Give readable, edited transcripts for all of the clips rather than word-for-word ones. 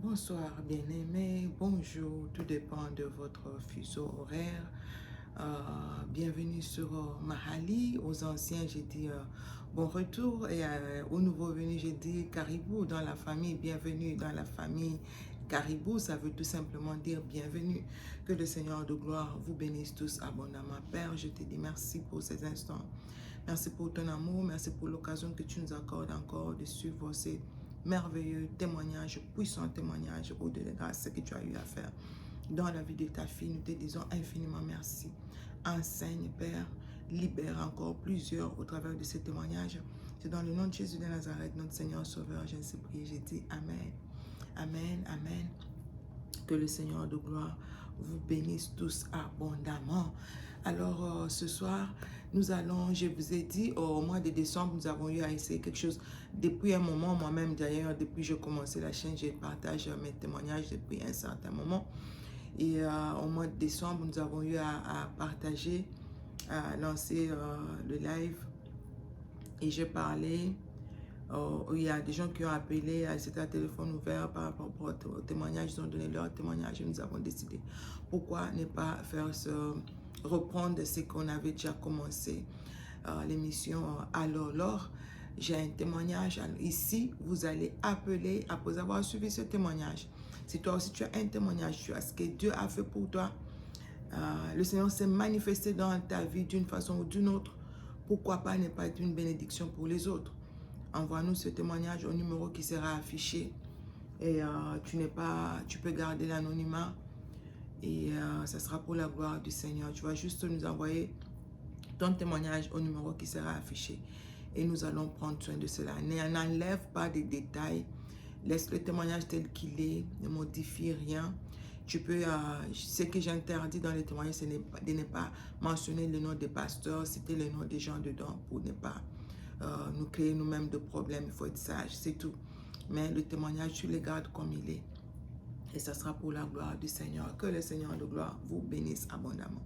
Bonsoir bien-aimés, bonjour, tout dépend de votre fuseau horaire. Bienvenue sur Mahali. Aux anciens, j'ai dit bon retour et aux nouveaux venus, j'ai dit caribou dans la famille. Bienvenue dans la famille caribou, ça veut tout simplement dire bienvenue. Que le Seigneur de gloire vous bénisse tous abondamment. Père, je te dis merci pour ces instants. Merci pour ton amour, merci pour l'occasion que tu nous accordes encore de suivre ces merveilleux témoignages, puissants témoignages au-delà de ce que tu as eu à faire dans la vie de ta fille. Nous te disons infiniment merci. Enseigne, Père, libère encore plusieurs au travers de ces témoignages. C'est dans le nom de Jésus de Nazareth, notre Seigneur Sauveur, j'ai ainsi prié, j'ai dit Amen. Amen, Amen. Que le Seigneur de gloire vous bénisse tous abondamment. Alors, ce soir, nous allons, je vous ai dit, au mois de décembre, nous avons eu à essayer quelque chose. Depuis un moment, moi-même d'ailleurs, depuis que j'ai commencé la chaîne, je partage mes témoignages depuis un certain moment. Et au mois de décembre, nous avons eu à partager, à lancer le live. Et j'ai parlé, il y a des gens qui ont appelé, c'était un téléphone ouvert par rapport au témoignage, ils ont donné leur témoignage et nous avons décidé pourquoi ne pas faire reprendre ce qu'on avait déjà commencé, l'émission. Alors, j'ai un témoignage. Ici, vous allez appeler après avoir suivi ce témoignage. Si toi aussi tu as un témoignage, tu as ce que Dieu a fait pour toi, le Seigneur s'est manifesté dans ta vie d'une façon ou d'une autre, pourquoi pas ne pas être une bénédiction pour les autres? Envoie-nous ce témoignage au numéro qui sera affiché et tu peux garder l'anonymat et ça sera pour la gloire du Seigneur. Tu vas juste nous envoyer ton témoignage au numéro qui sera affiché et nous allons prendre soin de cela. N'enlève pas des détails, laisse le témoignage tel qu'il est, ne modifie rien. Tu peux, ce que j'interdis dans les témoignages, c'est de ne pas mentionner le nom des pasteurs, citer le nom des gens dedans pour ne pas nous créer nous-mêmes de problèmes. Il faut être sage, c'est tout. Mais le témoignage, tu le gardes comme il est. Et ça sera pour la gloire du Seigneur. Que le Seigneur de gloire vous bénisse abondamment.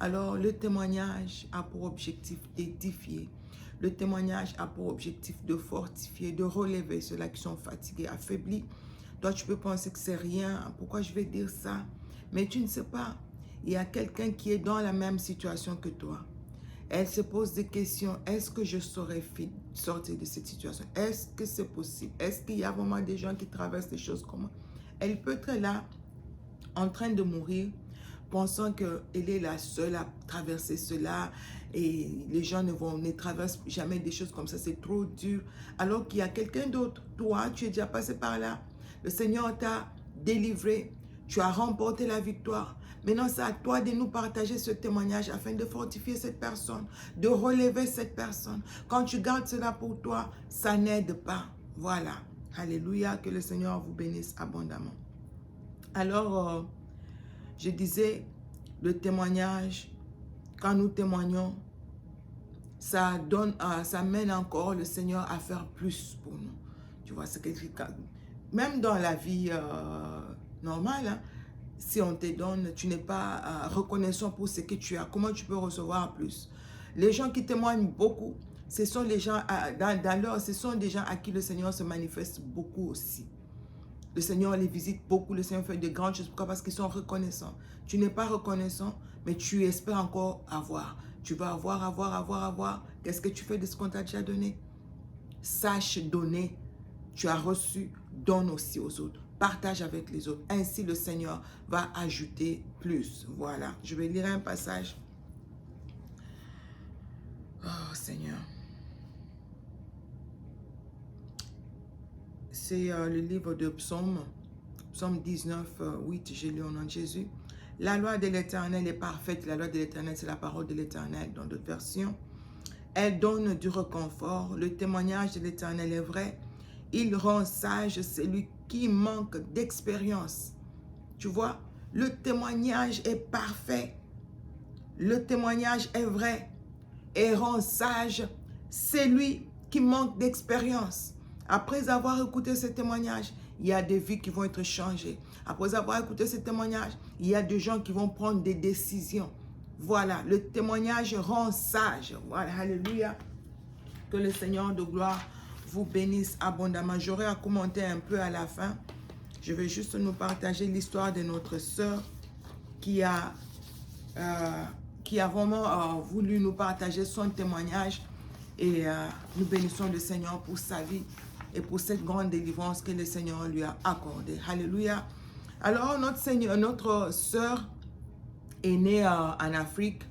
Alors, le témoignage a pour objectif d'édifier. Le témoignage a pour objectif de fortifier, de relever ceux-là qui sont fatigués, affaiblis. Toi, tu peux penser que c'est rien. Pourquoi je vais dire ça? Mais tu ne sais pas. Il y a quelqu'un qui est dans la même situation que toi. Elle se pose des questions. Est-ce que je saurais sortir de cette situation? Est-ce que c'est possible? Est-ce qu'il y a vraiment des gens qui traversent des choses comme moi? Elle peut être là, en train de mourir, pensant qu'elle est la seule à traverser cela et les gens ne traversent jamais des choses comme ça. C'est trop dur. Alors qu'il y a quelqu'un d'autre. Toi, tu es déjà passé par là. Le Seigneur t'a délivré. Tu as remporté la victoire. Maintenant, c'est à toi de nous partager ce témoignage afin de fortifier cette personne, de relever cette personne. Quand tu gardes cela pour toi, ça n'aide pas. Voilà. Alléluia, que le Seigneur vous bénisse abondamment. Alors, je disais, le témoignage, quand nous témoignons, ça mène encore le Seigneur à faire plus pour nous. Tu vois, c'est quelque chose. Même dans la vie normale, hein, si on te donne, tu n'es pas reconnaissant pour ce que tu as. Comment tu peux recevoir plus? Les gens qui témoignent beaucoup, ce sont les gens, ce sont des gens à qui le Seigneur se manifeste beaucoup aussi. Le Seigneur les visite beaucoup, le Seigneur fait de grandes choses. Pourquoi? Parce qu'ils sont reconnaissants. Tu n'es pas reconnaissant, mais tu espères encore avoir. Tu vas avoir. Qu'est-ce que tu fais de ce qu'on t'a déjà donné? Sache donner. Tu as reçu, donne aussi aux autres. Partage avec les autres. Ainsi, le Seigneur va ajouter plus. Voilà. Je vais lire un passage. Oh, Seigneur. C'est le livre de Psaume 19, 8, j'ai lu au nom de Jésus. La loi de l'Éternel est parfaite. La loi de l'Éternel, c'est la parole de l'Éternel dans d'autres versions. Elle donne du réconfort. Le témoignage de l'Éternel est vrai. Il rend sage celui qui manque d'expérience. Tu vois, le témoignage est parfait. Le témoignage est vrai. Et rend sage celui qui manque d'expérience. Après avoir écouté ce témoignage, il y a des vies qui vont être changées. Après avoir écouté ce témoignage, il y a des gens qui vont prendre des décisions. Voilà, le témoignage rend sage. Voilà, alléluia. Que le Seigneur de gloire vous bénisse abondamment. J'aurai à commenter un peu à la fin. Je vais juste nous partager l'histoire de notre sœur qui a vraiment voulu nous partager son témoignage. Et nous bénissons le Seigneur pour sa vie et pour cette grande délivrance que le Seigneur lui a accordée. Alléluia. Alors, notre sœur est née en Afrique,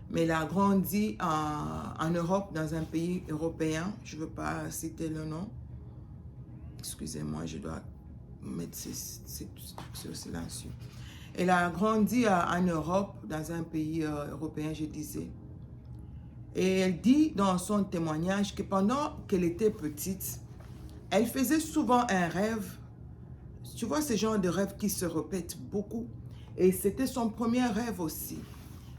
mais elle a grandi en Europe, dans un pays européen. Je ne veux pas citer le nom. Excusez-moi, je dois mettre ce silencieux. Elle a grandi en Europe, dans un pays européen, je disais. Et elle dit dans son témoignage que pendant qu'elle était petite, elle faisait souvent un rêve. Tu vois, ce genre de rêve qui se répète beaucoup. Et c'était son premier rêve aussi.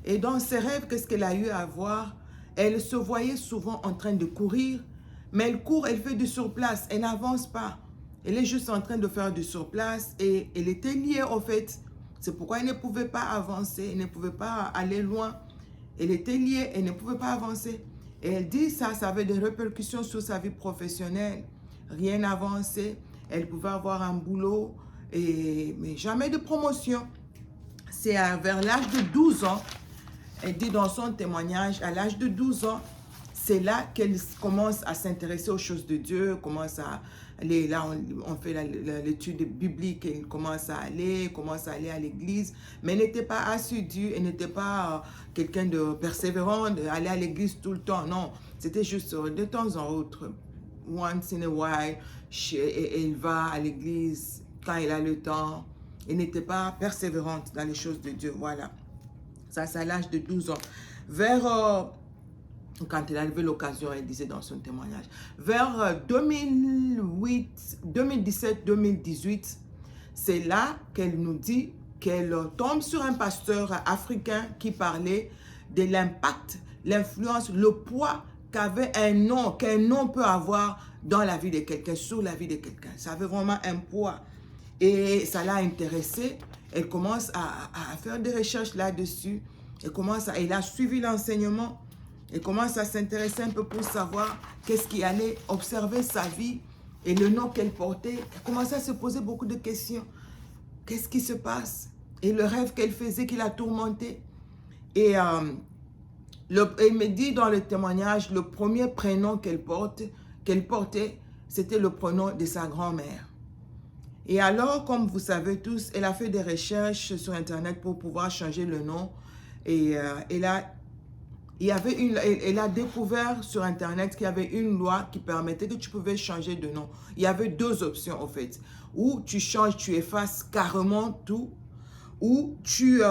Et dans ses rêves, qu'est-ce qu'elle a eu à voir? Elle se voyait souvent en train de courir, mais elle court, elle fait du surplace, elle n'avance pas. Elle est juste en train de faire du surplace et elle était liée au fait. C'est pourquoi elle ne pouvait pas avancer, elle ne pouvait pas aller loin. Elle était liée, elle ne pouvait pas avancer. Et elle dit ça avait des répercussions sur sa vie professionnelle. Rien n'avançait. Elle pouvait avoir un boulot, mais jamais de promotion. C'est vers l'âge de 12 ans, elle dit dans son témoignage, à l'âge de 12 ans, c'est là qu'elle commence à s'intéresser aux choses de Dieu, commence à aller, là on fait l'étude biblique, elle commence à aller à l'église, mais elle n'était pas assidue, elle n'était pas quelqu'un de persévérant, d'aller à l'église tout le temps, non, c'était juste de temps en autre, once in a while, elle va à l'église quand elle a le temps, elle n'était pas persévérante dans les choses de Dieu, voilà. Ça, c'est à l'âge de 12 ans. Quand elle a eu l'occasion, elle disait dans son témoignage, vers 2017-2018, c'est là qu'elle nous dit qu'elle tombe sur un pasteur africain qui parlait de l'impact, l'influence, le poids qu'un nom peut avoir dans la vie de quelqu'un, sur la vie de quelqu'un. Ça avait vraiment un poids. Et ça l'a intéressée. Elle commence à faire des recherches là-dessus. Elle a suivi l'enseignement. Elle commence à s'intéresser un peu pour savoir qu'est-ce qui allait, observer sa vie et le nom qu'elle portait. Elle commence à se poser beaucoup de questions. Qu'est-ce qui se passe? Et le rêve qu'elle faisait qui la tourmentait. Et elle me dit dans le témoignage, le premier prénom qu'elle portait, c'était le prénom de sa grand-mère. Et alors, comme vous savez tous, elle a fait des recherches sur Internet pour pouvoir changer le nom. Et elle a découvert sur Internet qu'il y avait une loi qui permettait que tu pouvais changer de nom. Il y avait deux options, en fait. Ou tu changes, tu effaces carrément tout, ou tu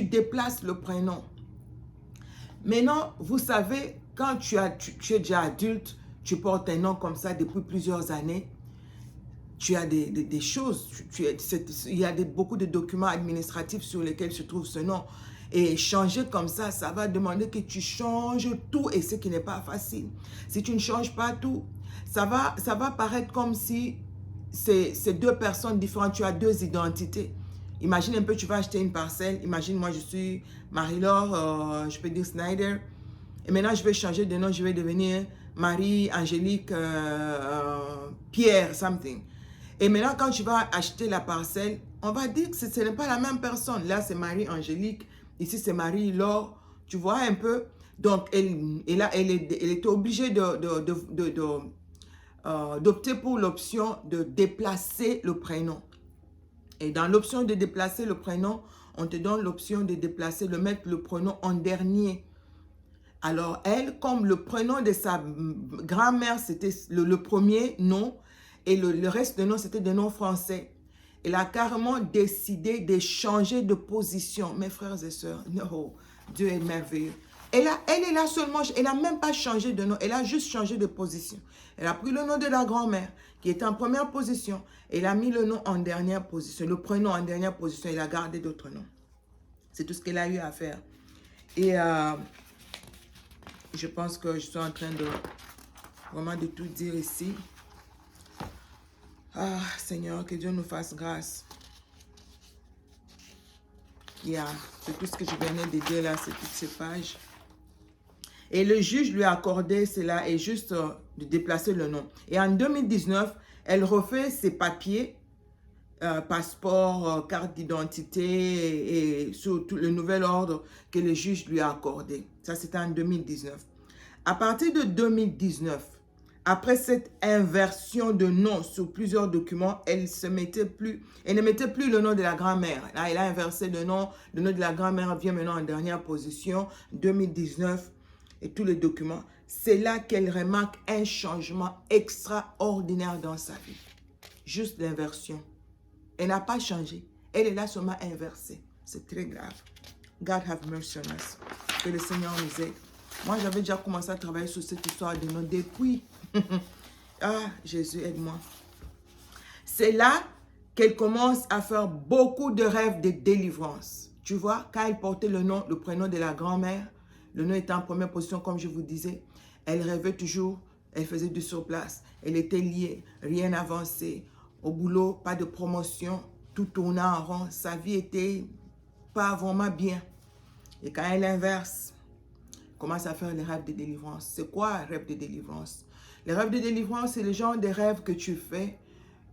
déplaces le prénom. Maintenant, vous savez, quand tu es déjà adulte, tu portes un nom comme ça depuis plusieurs années, tu as des choses, il y a beaucoup de documents administratifs sur lesquels se trouve ce nom. Et changer comme ça va demander que tu changes tout et ce qui n'est pas facile. Si tu ne changes pas tout, ça va paraître comme si c'est deux personnes différentes, tu as deux identités. Imagine un peu, tu vas acheter une parcelle, imagine moi je suis Marie-Laure, je peux dire Snyder, et maintenant je vais changer de nom, je vais devenir Marie-Angélique Pierre, something. Et maintenant, quand tu vas acheter la parcelle, on va dire que ce n'est pas la même personne. Là, c'est Marie-Angélique. Ici, c'est Marie-Laure. Tu vois un peu? Donc, elle était obligée d'opter pour l'option de déplacer le prénom. Et dans l'option de déplacer le prénom, on te donne l'option de mettre le prénom en dernier. Alors, elle, comme le prénom de sa grand-mère, c'était le premier nom, et le reste de noms, c'était des noms français. Elle a carrément décidé de changer de position. Mes frères et sœurs, non, Dieu est merveilleux. Elle est là seulement, elle n'a même pas changé de nom, elle a juste changé de position. Elle a pris le nom de la grand-mère, qui était en première position. Elle a mis le nom en dernière position, le prénom en dernière position. Elle a gardé d'autres noms. C'est tout ce qu'elle a eu à faire. Et je pense que je suis en train vraiment de tout dire ici. Ah, Seigneur, que Dieu nous fasse grâce. C'est tout ce que je venais de dire là, c'est toutes ces pages. Et le juge lui a accordé cela et juste de déplacer le nom. Et en 2019, elle refait ses papiers passeport, carte d'identité et surtout le nouvel ordre que le juge lui a accordé. Ça, c'était en 2019. À partir de 2019, après cette inversion de nom sur plusieurs documents, elle ne mettait plus le nom de la grand-mère. Là, elle a inversé le nom de la grand-mère vient maintenant en dernière position, 2019, et tous les documents. C'est là qu'elle remarque un changement extraordinaire dans sa vie. Juste l'inversion. Elle n'a pas changé. Elle est là seulement inversée. C'est très grave. God have mercy on us. Que le Seigneur nous aide. Moi, j'avais déjà commencé à travailler sur cette histoire de nom depuis. Ah, Jésus, aide-moi. C'est là qu'elle commence à faire beaucoup de rêves de délivrance. Tu vois, quand elle portait le prénom de la grand-mère, le nom était en première position, comme je vous disais, elle rêvait toujours, elle faisait du surplace, elle était liée, rien n'avançait. Au boulot, pas de promotion, tout tournait en rond, sa vie était pas vraiment bien. Et quand elle inverse, commence à faire les rêves de délivrance. C'est quoi un rêve de délivrance? Les rêves de délivrance, c'est le genre de rêve que tu fais.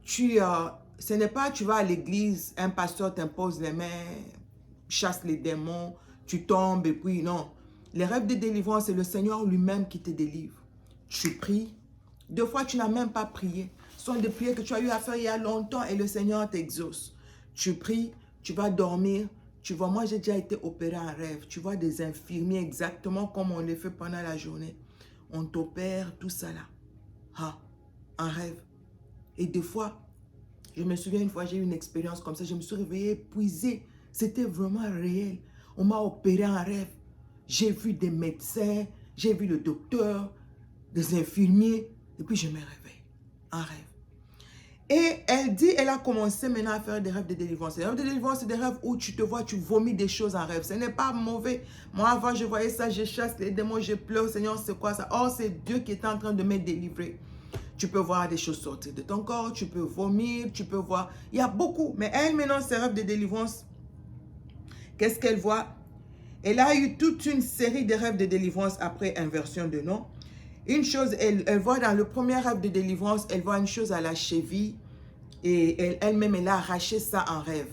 Ce n'est pas tu vas à l'église, un pasteur t'impose les mains, chasse les démons, tu tombes et puis non. Les rêves de délivrance, c'est le Seigneur lui-même qui te délivre. Tu pries. Deux fois, tu n'as même pas prié. Ce sont des prières que tu as eu à faire il y a longtemps et le Seigneur t'exauce. Tu pries, tu vas dormir. Tu vois, moi j'ai déjà été opéré en rêve. Tu vois des infirmiers exactement comme on les fait pendant la journée. On t'opère, tout ça là. Ah, en rêve. Et des fois, je me souviens une fois, j'ai eu une expérience comme ça. Je me suis réveillée épuisée. C'était vraiment réel. On m'a opéré en rêve. J'ai vu des médecins, j'ai vu le docteur, des infirmiers. Et puis je me réveille en rêve. Et elle dit, elle a commencé maintenant à faire des rêves de délivrance. Les rêves de délivrance, c'est des rêves où tu te vois, tu vomis des choses en rêve. Ce n'est pas mauvais. Moi, avant, je voyais ça, je chasse les démons, je pleure. Seigneur, c'est quoi ça? Oh, c'est Dieu qui est en train de me délivrer. Tu peux voir des choses sortir de ton corps, tu peux vomir, tu peux voir. Il y a beaucoup. Mais elle, maintenant, ses rêves de délivrance, qu'est-ce qu'elle voit? Elle a eu toute une série de rêves de délivrance après inversion de nom. Une chose, elle voit dans le premier rêve de délivrance, elle voit une chose à la cheville et elle-même, elle a arraché ça en rêve.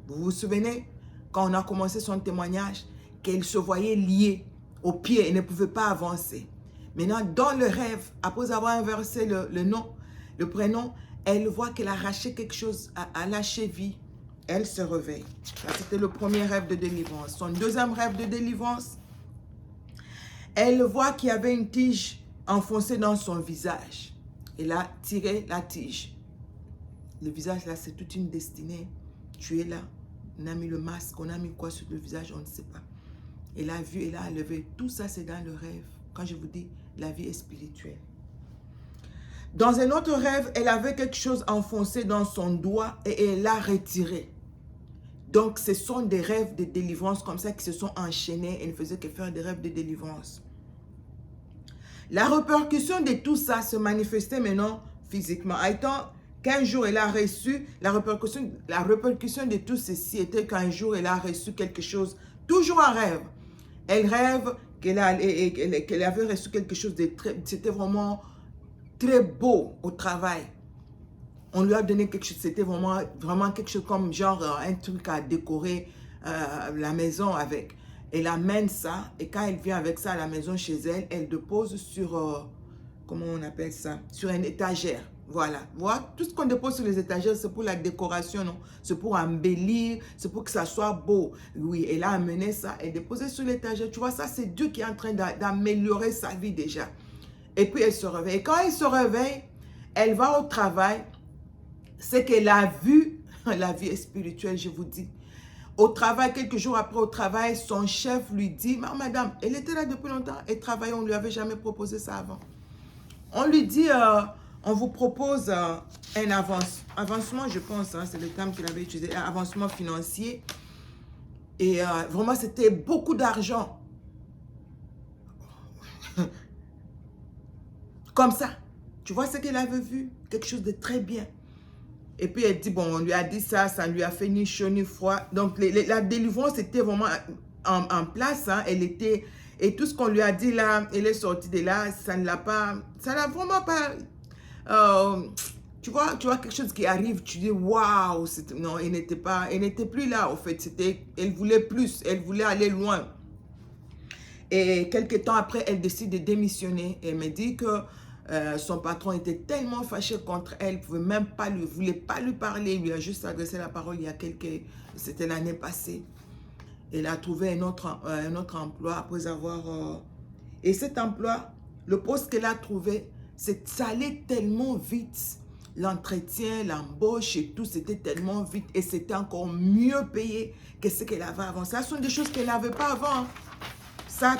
Vous vous souvenez, quand on a commencé son témoignage, qu'elle se voyait liée aux pieds et ne pouvait pas avancer. Maintenant, dans le rêve, après avoir inversé le prénom, elle voit qu'elle a arraché quelque chose à la cheville. Elle se réveille. C'était le premier rêve de délivrance. Son deuxième rêve de délivrance, elle voit qu'il y avait une tige enfoncée dans son visage. Elle a tiré la tige. Le visage là, c'est toute une destinée. Tu es là. On a mis le masque, on a mis quoi sur le visage, on ne sait pas. Elle a vu, elle a enlevé. Tout ça, c'est dans le rêve. Quand je vous dis, la vie est spirituelle. Dans un autre rêve, elle avait quelque chose enfoncé dans son doigt et elle l'a retiré. Donc, ce sont des rêves de délivrance comme ça qui se sont enchaînés et ne faisaient que faire des rêves de délivrance. La répercussion de tout ça se manifestait maintenant physiquement. Étant qu'un jour elle a reçu, la répercussion de tout ceci était qu'un jour elle a reçu quelque chose, toujours en rêve. Elle rêve qu'elle avait reçu quelque chose de très, c'était vraiment très beau au travail. On lui a donné quelque chose, c'était vraiment quelque chose comme genre un truc à décorer la maison avec. Elle amène ça et quand elle vient avec ça à la maison chez elle, elle dépose sur, comment on appelle ça, sur une étagère. Voilà, voilà. Tout ce qu'on dépose sur les étagères, c'est pour la décoration, non? C'est pour embellir, c'est pour que ça soit beau. Oui, elle a amené ça et déposé sur l'étagère. Tu vois, ça, c'est Dieu qui est en train d'améliorer sa vie déjà. Et puis, elle se réveille. Et quand elle se réveille, elle va au travail. C'est qu'elle a vu la vie spirituelle, je vous dis. Au travail, quelques jours après au travail, son chef lui dit, madame, elle était là depuis longtemps, elle travaillait, on ne lui avait jamais proposé ça avant. On lui dit, on vous propose un avancement, je pense, hein, c'est le terme qu'il avait utilisé, un avancement financier. Et vraiment, c'était beaucoup d'argent. Comme ça. Tu vois ce qu'elle avait vu? Quelque chose de très bien. Et puis elle dit, bon, on lui a dit ça, ça lui a fait ni chaud ni froid. Donc la délivrance était vraiment en place. Hein. Elle était, et tout ce qu'on lui a dit là, elle est sortie de là, ça ne l'a vraiment pas tu vois quelque chose qui arrive, tu dis waouh, non, elle n'était plus là en fait, elle voulait plus, elle voulait aller loin. Et quelques temps après, elle décide de démissionner. Elle me dit que son patron était tellement fâché contre elle, voulait pas lui parler, il lui a juste adressé la parole c'était l'année passée. Elle a trouvé un autre emploi après avoir... et cet emploi, le poste qu'elle a trouvé, ça allait tellement vite. L'entretien, l'embauche et tout, c'était tellement vite et c'était encore mieux payé que ce qu'elle avait avant. Ça sont des choses qu'elle n'avait pas avant.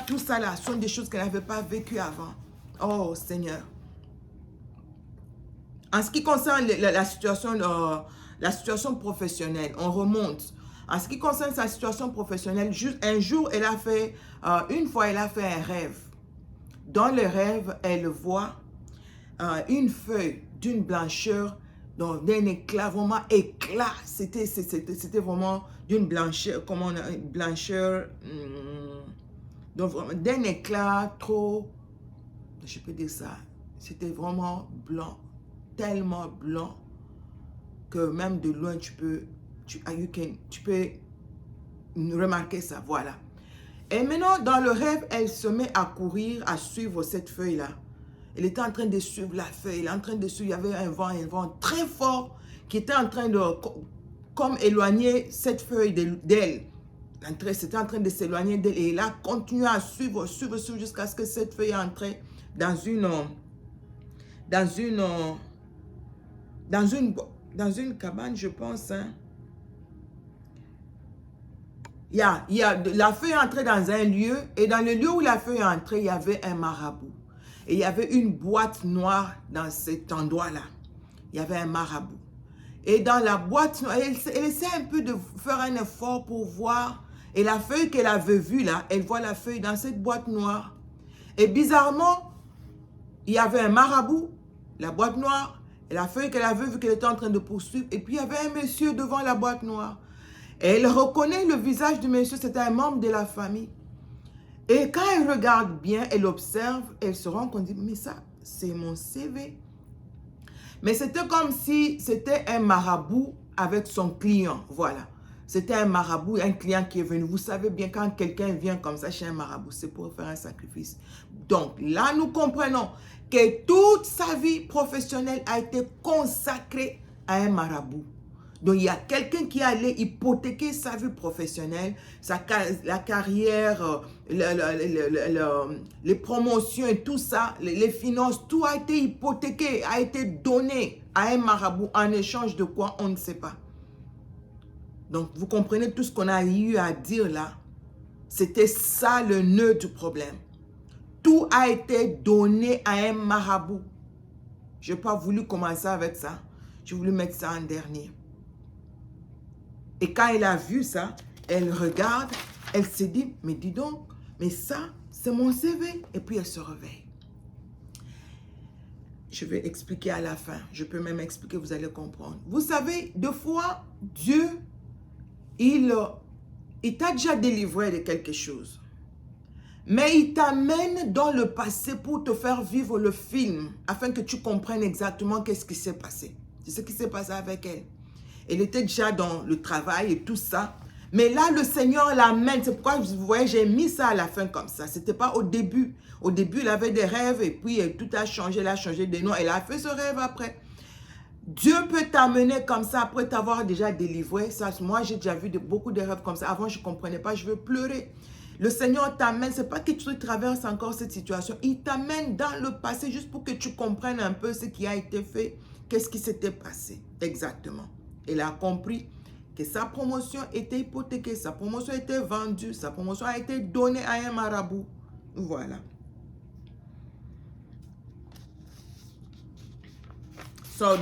Tout ça là, sont des choses qu'elle n'avait pas vécues avant. Oh Seigneur. En ce qui concerne la situation professionnelle, on remonte. En ce qui concerne sa situation professionnelle, un jour, une fois, elle a fait un rêve. Dans le rêve, elle voit une feuille d'une blancheur, d'un éclat, vraiment éclat. C'était vraiment d'une blancheur, une blancheur, d'un éclat trop, je peux dire ça, c'était vraiment blanc, tellement blanc que même de loin, tu peux remarquer ça, voilà. Et maintenant, dans le rêve, elle se met à courir, à suivre cette feuille-là. Elle était en train de suivre la feuille, elle est en train de suivre, il y avait un vent très fort qui était en train de, comme éloigner cette feuille d'elle. C'était en train de s'éloigner d'elle et elle a continué à suivre jusqu'à ce que cette feuille entre dans une cabane, je pense. Hein. La feuille est entrée dans un lieu et dans le lieu où la feuille est entrée, il y avait un marabout. Et il y avait une boîte noire dans cet endroit-là. Il y avait un marabout. Et dans la boîte noire, elle essaie un peu de faire un effort pour voir. Et la feuille qu'elle avait vue là, elle voit la feuille dans cette boîte noire. Et bizarrement, il y avait un marabout, la boîte noire, et la feuille qu'elle avait vue qu'elle était en train de poursuivre. Et puis il y avait un monsieur devant la boîte noire. Et elle reconnaît le visage du monsieur, c'était un membre de la famille. Et quand elle regarde bien, elle observe, elle se rend compte, mais ça, c'est mon CV. Mais c'était comme si c'était un marabout avec son client, voilà. C'était un marabout, un client qui est venu. Vous savez bien, quand quelqu'un vient comme ça chez un marabout, c'est pour faire un sacrifice. Donc, là, nous comprenons que toute sa vie professionnelle a été consacrée à un marabout. Donc, il y a quelqu'un qui allait hypothéquer sa vie professionnelle, la carrière, les promotions et tout ça, les finances, tout a été hypothéqué, a été donné à un marabout en échange de quoi, on ne sait pas. Donc, vous comprenez tout ce qu'on a eu à dire là. C'était ça le nœud du problème. Tout a été donné à un marabout. Je n'ai pas voulu commencer avec ça. J'ai voulu mettre ça en dernier. Et quand elle a vu ça, elle regarde, elle se dit, mais dis donc, mais ça, c'est mon CV. Et puis elle se réveille. Je vais expliquer à la fin. Je peux même expliquer, vous allez comprendre. Vous savez, deux fois, Dieu, il t'a déjà délivré de quelque chose. Mais il t'amène dans le passé pour te faire vivre le film, afin que tu comprennes exactement qu'est-ce qui s'est passé. C'est ce qui s'est passé avec elle. Elle était déjà dans le travail et tout ça. Mais là, le Seigneur l'amène. C'est pourquoi, vous voyez, j'ai mis ça à la fin comme ça. Ce n'était pas au début. Au début, elle avait des rêves et puis tout a changé. Elle a changé de nom. Elle a fait ce rêve après. Dieu peut t'amener comme ça après t'avoir déjà délivré. Ça, moi, j'ai déjà vu beaucoup de rêves comme ça. Avant, je ne comprenais pas. Je veux pleurer. Le Seigneur t'amène. Ce n'est pas que tu traverses encore cette situation. Il t'amène dans le passé juste pour que tu comprennes un peu ce qui a été fait. Qu'est-ce qui s'était passé exactement. Elle a compris que sa promotion était hypothéquée, sa promotion était vendue, sa promotion a été donnée à un marabout. Voilà.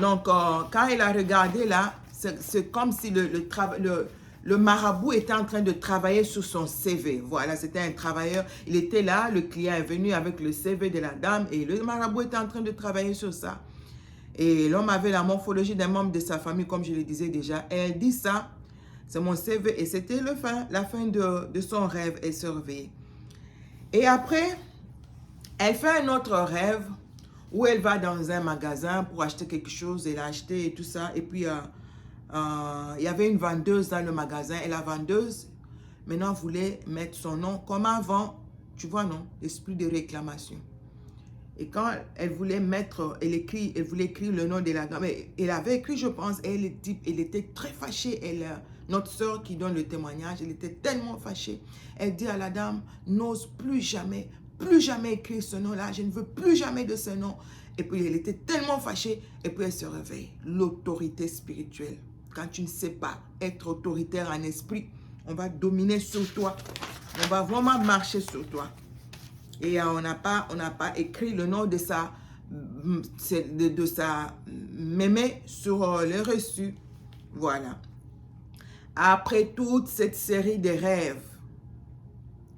Donc, quand elle a regardé là, c'est comme si le marabout était en train de travailler sur son CV. Voilà, c'était un travailleur. Il était là, le client est venu avec le CV de la dame et le marabout était en train de travailler sur ça. Et l'homme avait la morphologie d'un membre de sa famille, comme je le disais déjà. Et elle dit ça, c'est mon CV. Et c'était la fin de son rêve. Elle se réveille. Et après, elle fait un autre rêve où elle va dans un magasin pour acheter quelque chose, elle a acheté et tout ça, et puis il y avait une vendeuse dans le magasin, et la vendeuse, maintenant, voulait mettre son nom, comme avant, tu vois, non, esprit de réclamation. Et quand elle voulait mettre, elle voulait écrire le nom de la dame, elle avait écrit, je pense, elle était très fâchée, notre soeur qui donne le témoignage, elle était tellement fâchée. Elle dit à la dame, n'ose plus jamais écrire ce nom-là, je ne veux plus jamais de ce nom. Et puis elle était tellement fâchée, et puis elle se réveille. L'autorité spirituelle. Quand tu ne sais pas être autoritaire en esprit, on va dominer sur toi. On va vraiment marcher sur toi. Et on n'a pas écrit le nom de sa mémé sur le reçu. Voilà. Après toute cette série de rêves,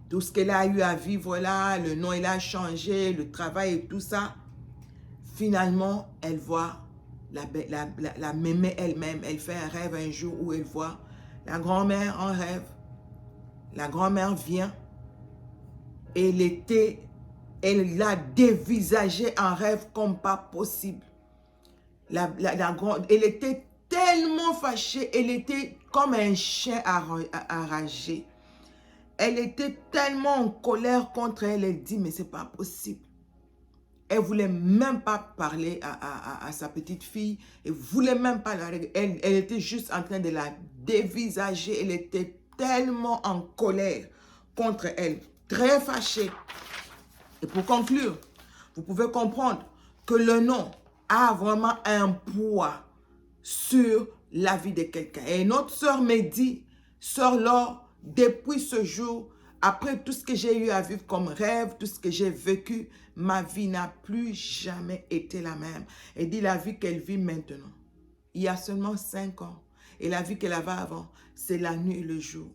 tout ce qu'elle a eu à vivre là, le nom il a changé, le travail et tout ça, finalement, elle voit la mémé elle-même. Elle fait un rêve un jour où elle voit la grand-mère en rêve. La grand-mère vient. Elle l'a dévisagée en rêve comme pas possible. Elle était tellement fâchée, elle était comme un chien enragé. Elle était tellement en colère contre elle, elle dit, mais c'est pas possible. Elle voulait même pas parler à sa petite fille, elle voulait même pas la régler. Elle était juste en train de la dévisager, elle était tellement en colère contre elle, très fâchée. Et pour conclure, vous pouvez comprendre que le nom a vraiment un poids sur la vie de quelqu'un. Et notre sœur me dit, sœur Laure, depuis ce jour, après tout ce que j'ai eu à vivre comme rêve, tout ce que j'ai vécu, ma vie n'a plus jamais été la même. Elle dit la vie qu'elle vit maintenant, il y a seulement 5 ans. Et la vie qu'elle avait avant, c'est la nuit et le jour.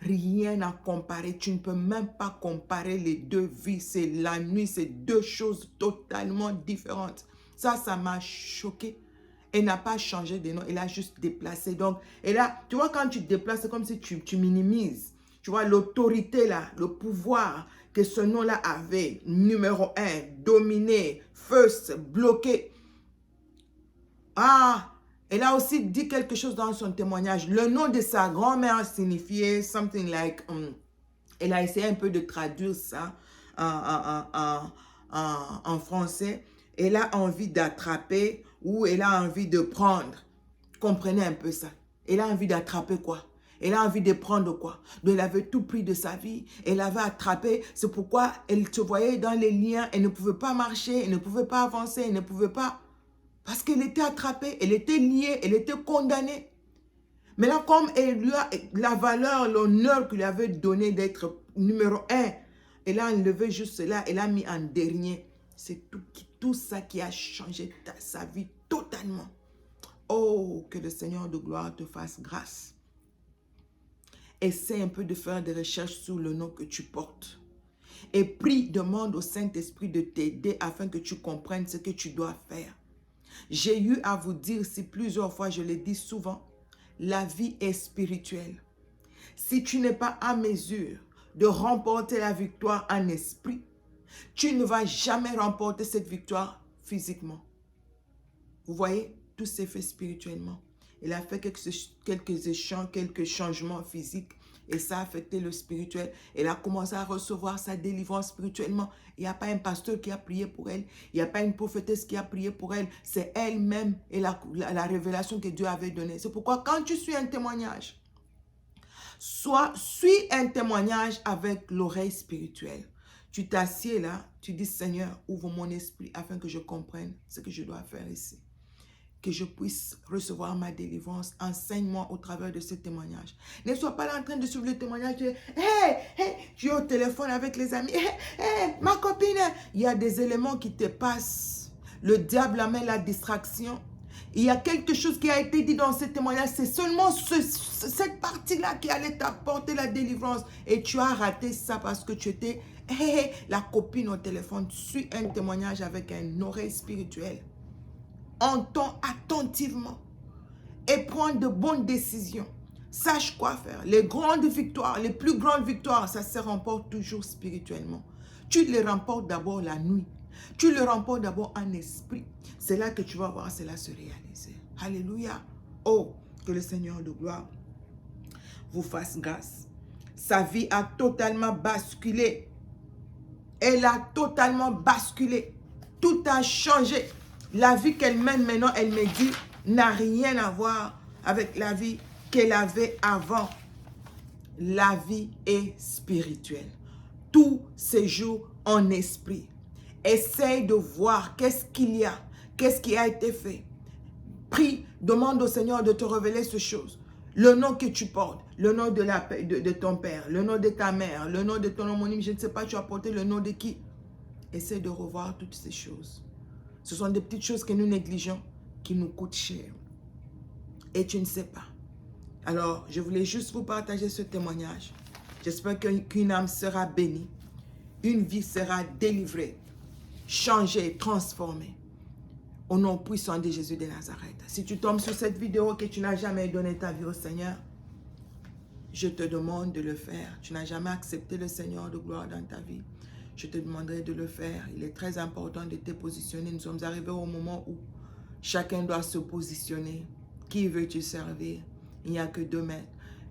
Rien à comparer. Tu ne peux même pas comparer les deux vies. C'est la nuit, c'est deux choses totalement différentes. Ça m'a choqué. Elle n'a pas changé de nom, elle a juste déplacé. Donc, et là, tu vois, quand tu déplaces, c'est comme si tu minimises. Tu vois, l'autorité là, le pouvoir que ce nom-là avait, numéro 1, dominé, first, bloqué. Ah, elle a aussi dit quelque chose dans son témoignage. Le nom de sa grand-mère signifiait something like, elle a essayé un peu de traduire ça en français. Elle a envie d'attraper ou elle a envie de prendre. Comprenez un peu ça. Elle a envie d'attraper quoi? Elle a envie de prendre quoi? Donc elle avait tout pris de sa vie. Elle avait attrapé. C'est pourquoi elle se voyait dans les liens. Elle ne pouvait pas marcher. Elle ne pouvait pas avancer. Elle ne pouvait pas. Parce qu'elle était attrapée. Elle était liée. Elle était condamnée. Mais là, comme elle lui a la valeur, l'honneur qu'il lui avait donné d'être numéro 1, elle a enlevé juste cela. Elle a mis en dernier. C'est tout ça qui a changé sa vie totalement. Oh, que le Seigneur de gloire te fasse grâce. Essaie un peu de faire des recherches sur le nom que tu portes. Et prie, demande au Saint-Esprit de t'aider afin que tu comprennes ce que tu dois faire. J'ai eu à vous dire, si plusieurs fois, je le dis souvent, la vie est spirituelle. Si tu n'es pas à mesure de remporter la victoire en esprit, tu ne vas jamais remporter cette victoire physiquement. Vous voyez, tout s'est fait spirituellement. Il a fait quelques changements physiques et ça a affecté le spirituel. Elle a commencé à recevoir sa délivrance spirituellement. Il n'y a pas un pasteur qui a prié pour elle. Il n'y a pas une prophétesse qui a prié pour elle. C'est elle-même et la révélation que Dieu avait donnée. C'est pourquoi quand tu suis un témoignage, suis un témoignage avec l'oreille spirituelle. Tu t'assieds là, tu dis Seigneur, ouvre mon esprit afin que je comprenne ce que je dois faire ici. Que je puisse recevoir ma délivrance. Enseigne-moi au travers de ce témoignage. Ne sois pas là en train de suivre le témoignage. Tu es au téléphone avec les amis. Ma copine. Il y a des éléments qui te passent. Le diable amène la distraction. Il y a quelque chose qui a été dit dans ce témoignage. C'est seulement cette partie-là qui allait t'apporter la délivrance. Et tu as raté ça parce que tu étais la copine au téléphone. Suis un témoignage avec une oreille spirituelle. Entends attentivement et prends de bonnes décisions. Sache quoi faire. Les grandes victoires, les plus grandes victoires, ça se remporte toujours spirituellement. Tu les remportes d'abord la nuit. Tu le remportes d'abord en esprit. C'est là que tu vas voir cela se réaliser. Alléluia. Oh, que le Seigneur de gloire vous fasse grâce. Sa vie a totalement basculé. Elle a totalement basculé. Tout a changé. La vie qu'elle mène maintenant, elle me dit, n'a rien à voir avec la vie qu'elle avait avant. La vie est spirituelle. Tout séjour en esprit. Essaye de voir qu'est-ce qu'il y a, qu'est-ce qui a été fait. Prie, demande au Seigneur de te révéler ces choses. Le nom que tu portes, le nom de ton père, le nom de ta mère, le nom de ton homonyme, je ne sais pas, tu as porté le nom de qui. Essaye de revoir toutes ces choses. Ce sont des petites choses que nous négligeons, qui nous coûtent cher. Et tu ne sais pas. Alors, je voulais juste vous partager ce témoignage. J'espère qu'une âme sera bénie. Une vie sera délivrée, changée, transformée. Au nom puissant de Jésus de Nazareth. Si tu tombes sur cette vidéo que tu n'as jamais donné ta vie au Seigneur, je te demande de le faire. Tu n'as jamais accepté le Seigneur de gloire dans ta vie. Je te demanderai de le faire. Il est très important de te positionner. Nous sommes arrivés au moment où chacun doit se positionner. Qui veux-tu servir? Il n'y a que deux maîtres.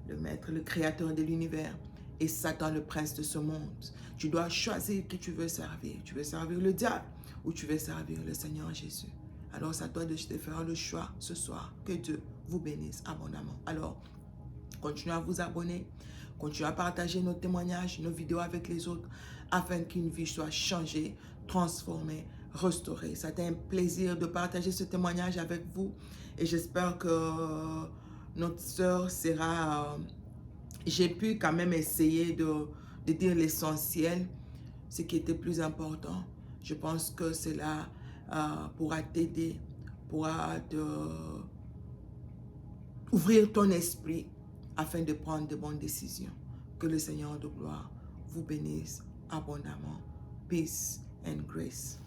Le maître, le créateur de l'univers, et Satan, le prince de ce monde. Tu dois choisir qui tu veux servir. Tu veux servir le diable ou tu veux servir le Seigneur Jésus. Alors, c'est à toi de faire le choix ce soir. Que Dieu vous bénisse abondamment. Alors, continuez à vous abonner. Continuez à partager nos témoignages, nos vidéos avec les autres, afin qu'une vie soit changée, transformée, restaurée. C'était un plaisir de partager ce témoignage avec vous. Et j'espère que notre sœur sera... j'ai pu quand même essayer de dire l'essentiel, ce qui était plus important. Je pense que cela pourra t'aider, pourra ouvrir ton esprit afin de prendre de bonnes décisions. Que le Seigneur de gloire vous bénisse abondamment. Peace and grace.